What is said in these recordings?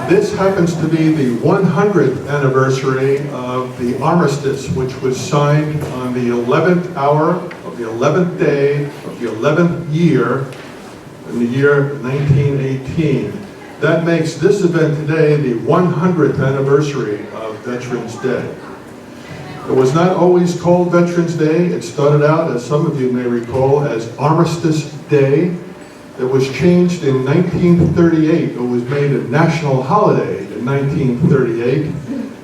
This happens to be the 100th anniversary of the armistice, which was signed on the 11th hour of the 11th day of the 11th year in the year 1918. That makes this event today the 100th anniversary of Veterans Day. It was not always called Veterans Day. It started out, as some of you may recall, as Armistice Day. It was changed in 1938. It was made a national holiday in 1938.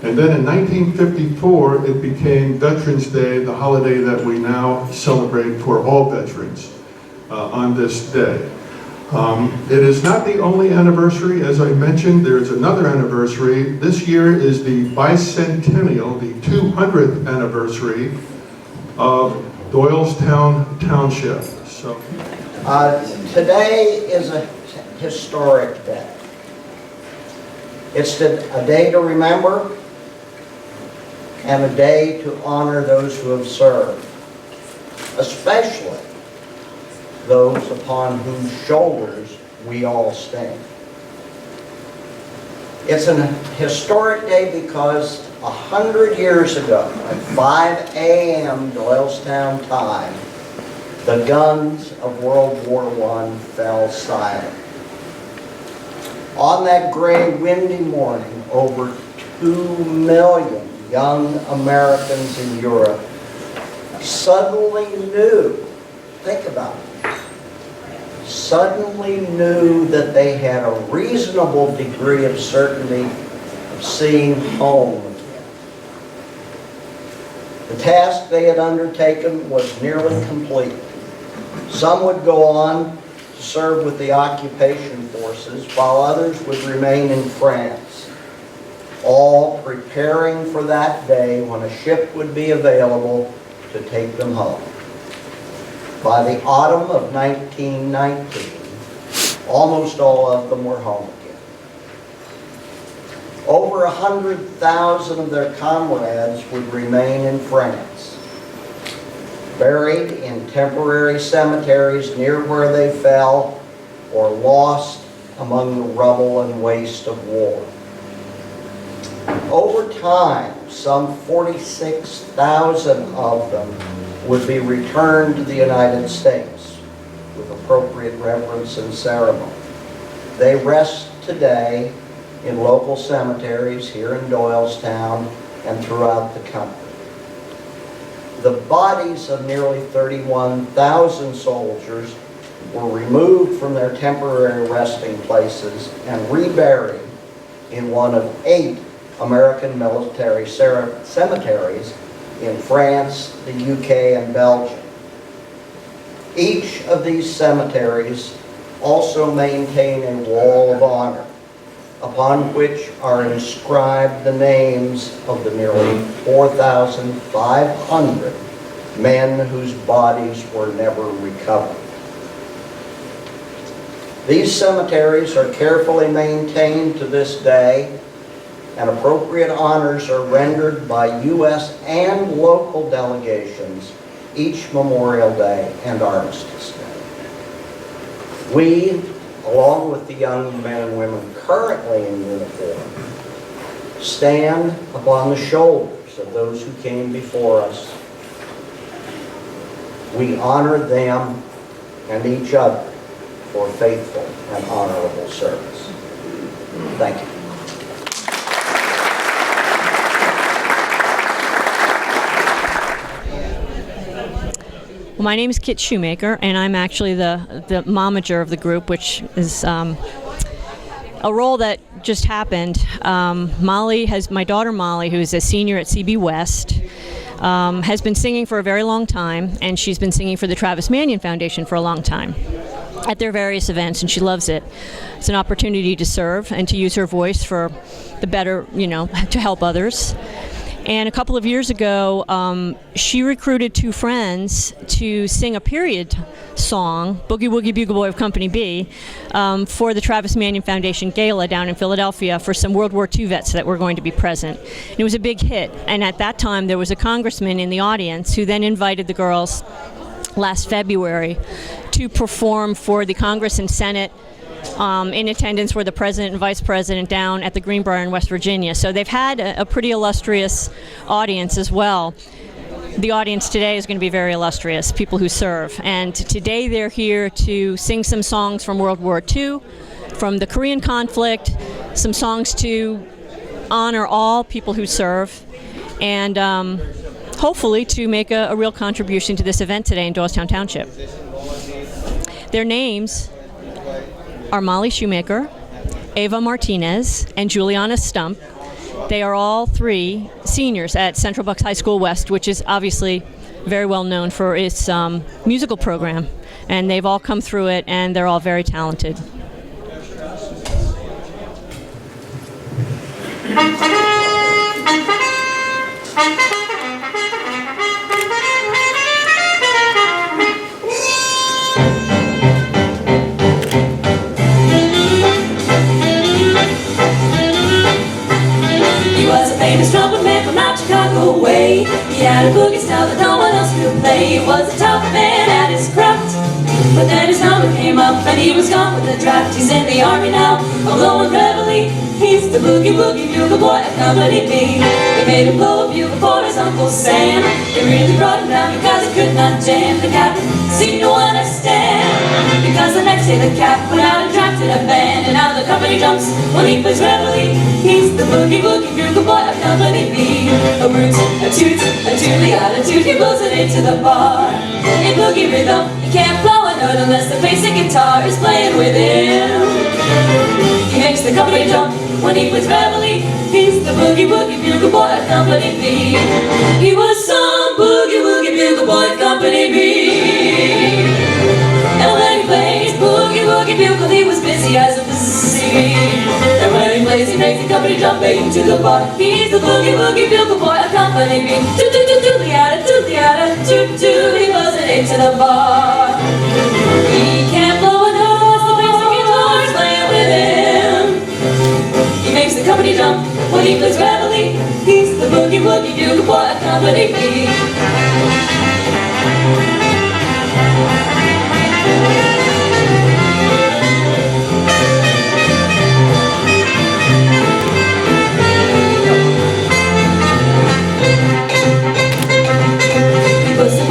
And then in 1954, it became Veterans Day, the holiday that we now celebrate for all veterans on this day. It is not the only anniversary. As I mentioned, there's another anniversary. This year is the Bicentennial, the 200th anniversary of Doylestown Township. So, today is a historic day. It's a day to remember and a day to honor those who have served, especially those upon whose shoulders we all stand. It's an historic day because 100 years ago, at 5 a.m. Doylestown time, the guns of World War I fell silent. On that gray, windy morning, over 2 million young Americans in Europe suddenly knew, think about it, suddenly knew that they had a reasonable degree of certainty of seeing home again. The task they had undertaken was nearly complete. Some would go on to serve with the occupation forces, while others would remain in France, all preparing for that day when a ship would be available to take them home. By the autumn of 1919, almost all of them were home again. Over 100,000 of their comrades would remain in France, buried in temporary cemeteries near where they fell, or lost among the rubble and waste of war. Over time, some 46,000 of them would be returned to the United States with appropriate reverence and ceremony. They rest today in local cemeteries here in Doylestown and throughout the country. The bodies of nearly 31,000 soldiers were removed from their temporary resting places and reburied in one of 8 American military cemeteries in France, the UK, and Belgium. Each of these cemeteries also maintain a wall of honor, upon which are inscribed the names of the nearly 4,500 men whose bodies were never recovered. These cemeteries are carefully maintained to this day, and appropriate honors are rendered by U.S. and local delegations each Memorial Day and Armistice Day. We, along with the young men and women currently in uniform, stand upon the shoulders of those who came before us. We honor them and each other for faithful and honorable service. Thank you. Well, my name is Kit Shoemaker, and I'm actually the momager of the group, which is a role that just happened. My daughter Molly, who's a senior at CB West, has been singing for a very long time, and she's been singing for the Travis Manion Foundation for a long time at their various events, and she loves it. It's an opportunity to serve and to use her voice for the better, to help others. And a couple of years ago, she recruited 2 friends to sing a period song, Boogie Woogie Bugle Boy of Company B, for the Travis Manion Foundation Gala down in Philadelphia for some World War II vets that were going to be present. And it was a big hit. And at that time, there was a congressman in the audience who then invited the girls last February to perform for the Congress and Senate In attendance were the president and vice president down at the Greenbrier in West Virginia. So they've had a pretty illustrious audience as well. The audience today is going to be very illustrious, people who serve. And today they're here to sing some songs from World War II, from the Korean conflict, some songs to honor all people who serve, and hopefully to make a real contribution to this event today in Doylestown Township. Their names are Molly Shoemaker, Ava Martinez, and Juliana Stump. They are all three seniors at Central Bucks High School West, which is obviously very well known for its musical program. And they've all come through it, and they're all very talented. Famous trumpet man from out Chicago way. He had a boogie style that no one else could play. He was a tough man at his craft, but then his number came up and he was gone with the draft. He's in the army now, a blowing reveille. He's the boogie woogie bugle boy at Company B. They made him blow a bugle for his Uncle Sam. They really brought him down because he could not jam. The captain seemed to understand, because the next day the cap went out and drafted a band. And now the company jumps when he plays reveille. He's the boogie woogie bugle boy at Company B. A root, a toot, a tootly attitude, he blows it into the bar. In boogie rhythm, you can't blow a note unless the basic guitar is playing with him. He makes the company jump when he plays reveille. He's the boogie woogie bugle boy at Company B. He was some boogie woogie bugle boy at Company B. And when he plays boogie woogie bugle, he was busy as a sea. And when he plays, he makes the company jump into the bar. He's the boogie woogie bugle boy at Company B. Toot-toot-toot-toot-liata, toot-liata, toot-toot, he blows it into the bar. He can't blow a note unless the basic guitar is playing with him. He makes the company jump when he plays reveille. He's the boogie woogie bugle boy at Company B.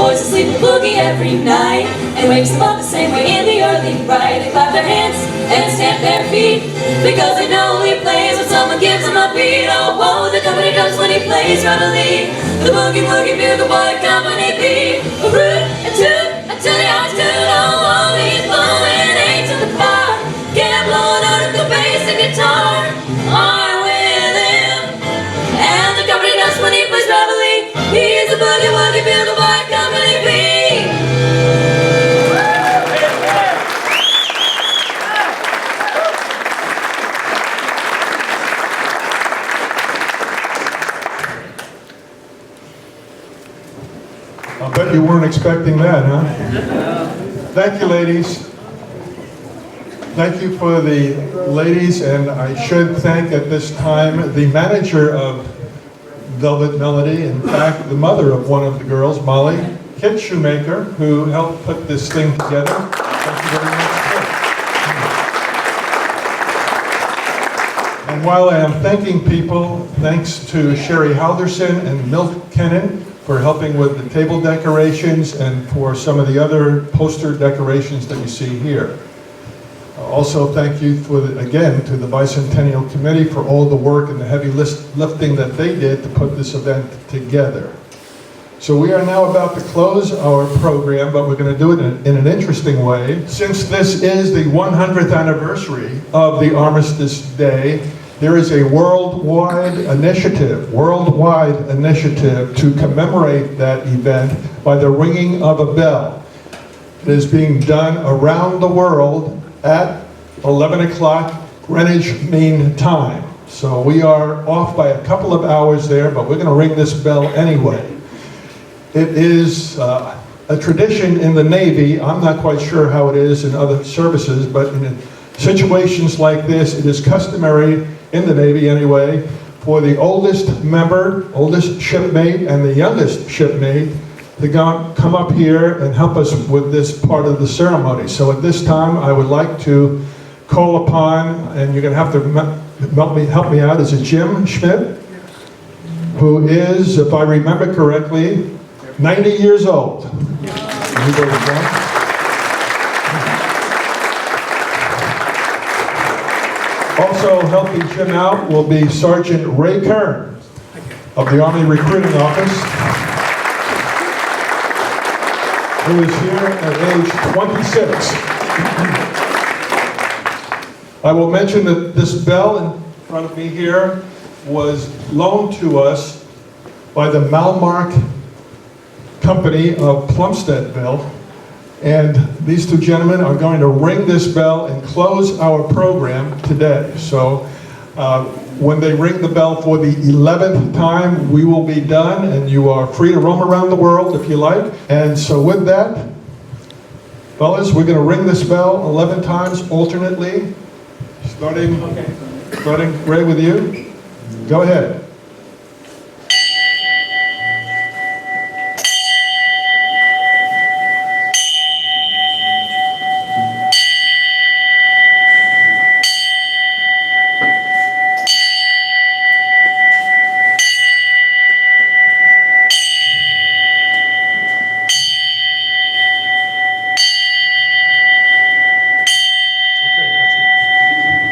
Boys asleep with boogie every night and wakes them up the same way in the early bright. They clap their hands and stamp their feet because they know he plays when someone gives him a beat. Oh, whoa, the company jumps when he plays reveille. The boogie woogie bugle boy at Company B. A root, a toot, a tooty ox toot. Oh, whoa, he's blowing eight to the bar. Can't blow a note at the bass and guitar are with him. And the company jumps when he plays reveille. He's the boogie woogie bugle boy at Company B. I'll bet you weren't expecting that, huh? Thank you, ladies. Thank you for the ladies, and I should thank at this time the manager of Velvet Melody, in fact, the mother of one of the girls, Molly, Kit Shoemaker, who helped put this thing together. Thank you very much. And while I am thanking people, thanks to Sherry Halderson and Milt Kennan for helping with the table decorations and for some of the other poster decorations that you see here. Also, thank you again to the Bicentennial Committee for all the work and the heavy lifting that they did to put this event together. So we are now about to close our program, but we're going to do it in an interesting way. Since this is the 100th anniversary of the Armistice Day, there is a worldwide initiative to commemorate that event by the ringing of a bell. It is being done around the world at 11 o'clock Greenwich Mean Time. So we are off by a couple of hours there, but we're going to ring this bell anyway. It is a tradition in the Navy. I'm not quite sure how it is in other services, but in situations like this, it is customary in the Navy anyway for the oldest member, oldest shipmate, and the youngest shipmate to come up here and help us with this part of the ceremony. So at this time, I would like to call upon, and you're going to have to help me out, is it Jim Schmidt? Who is, if I remember correctly, 90 years old. Also helping Jim out will be Sergeant Ray Kern of the Army Recruiting Office, who is here at age 26. I will mention that this bell in front of me here was loaned to us by the Malmark Company of Plumsteadville, and these two gentlemen are going to ring this bell and close our program today. So when they ring the bell for the 11th time, we will be done, and you are free to roam around the world if you like. And so with that, fellas, we're going to ring this bell 11 times alternately, starting Ray with you. Go ahead.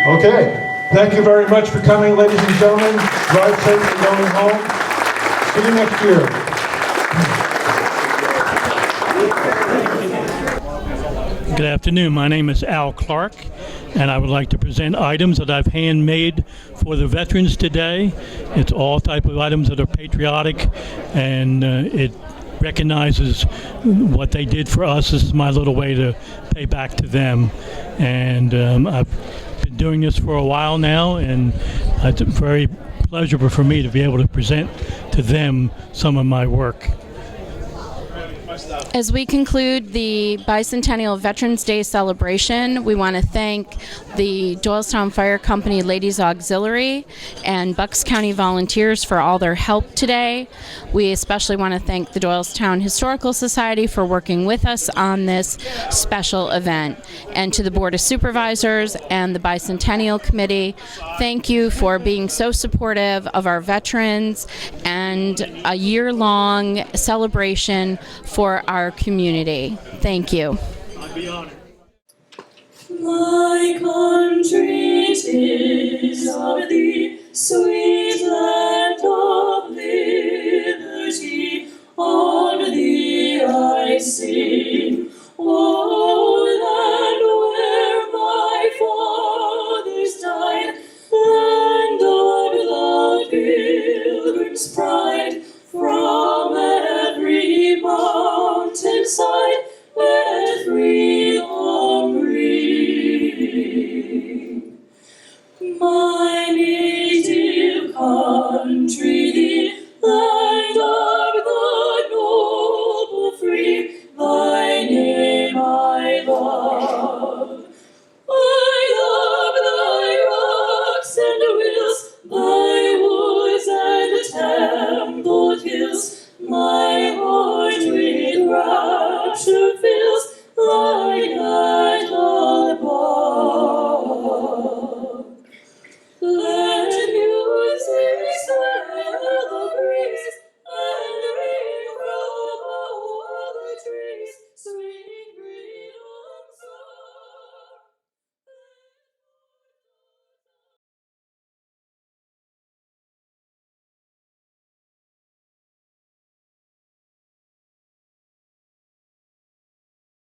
Okay, thank you very much for coming, ladies and gentlemen. Drive safely going home. See you next year. Good afternoon. My name is Al Clark, and I would like to present items that I've handmade for the veterans today. It's all type of items that are patriotic, and it recognizes what they did for us. This is my little way to pay back to them, and I've been doing this for a while now, and it's very pleasurable for me to be able to present to them some of my work. As we conclude the Bicentennial Veterans Day celebration, we want to thank the Doylestown Fire Company Ladies Auxiliary and Bucks County volunteers for all their help today. We especially want to thank the Doylestown Historical Society for working with us on this special event. And to the Board of Supervisors and the Bicentennial Committee, thank you for being so supportive of our veterans and a year-long celebration for our community. Thank you. I'd be honored. My country, 'tis of thee, sweet land of liberty, of thee I sing. Oh,